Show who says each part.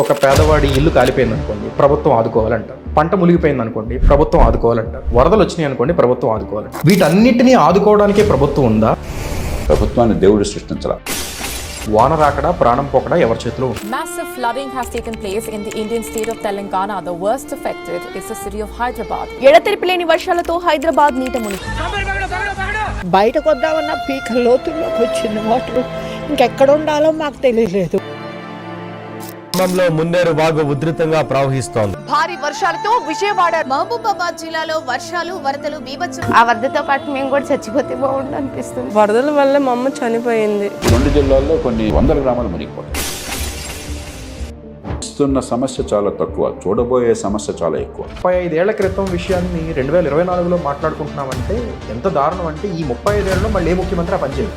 Speaker 1: ఒక పేదవాడి ఇల్లు కాలిపోయింది అనుకోండి, ప్రభుత్వం ఆదుకోవాలంటారు. పంట మునిగిపోయింది అనుకోండి, ప్రభుత్వం ఆదుకోవాలంటారు. వరదలు వచ్చినాయి అనుకోండి, ప్రభుత్వం ఆదుకోవాలంటారు. వీటన్నిటినీ ఆదుకోవడానికే ప్రభుత్వం ఉందా?
Speaker 2: ప్రభుత్వాన్ని దేవుడు సృష్టించాల.
Speaker 1: వాన రాకడా ప్రాణం పోకడా ఎవరి చేతిలో ఉంది?
Speaker 3: Massive flooding has taken place in the Indian state of Telangana. The worst affected is the city of Hyderabad.
Speaker 4: ఎడతెరిపి లేని వర్షాలతో హైదరాబాద్ నీట మునిగి
Speaker 5: బయటకు వద్దామన్న పీక లోతుల్లోకి వచ్చింది వాటర్. ఇంకెక్కడ ఉండాలో మాకు తెలియలేదు.
Speaker 6: గ్రామంలో మున్నేరు వాగు ఉధృతంగా ప్రవహిస్తోంది.
Speaker 4: భారీ వర్షాలతో విజయవాడ మహబూబాబాద్ జిల్లాలో వర్షాలు వరదలు బీభత్సం.
Speaker 7: ఆ వరదతో పాటు మేము కూడా చచ్చిపోతే బాగుండు అనిపిస్తుంది.
Speaker 8: వరదల వల్ల మా అమ్మ చనిపోయింది.
Speaker 2: 2 జిల్లాల్లో కొన్ని వందల గ్రామాలు మునిగిపోతాయి. వస్తున్న సమస్య చాలా తక్కువ, చూడబోయే సమస్య చాలా ఎక్కువ.
Speaker 1: 35 ఏళ్ల క్రితం విషయాన్ని 2024లో మాట్లాడుకుంటున్నామంటే ఎంత దారుణం అంటే ఈ 35 ఏళ్ళలో మళ్ళీ ఏ ముఖ్యమంత్రి ఆ పనిచేయదు.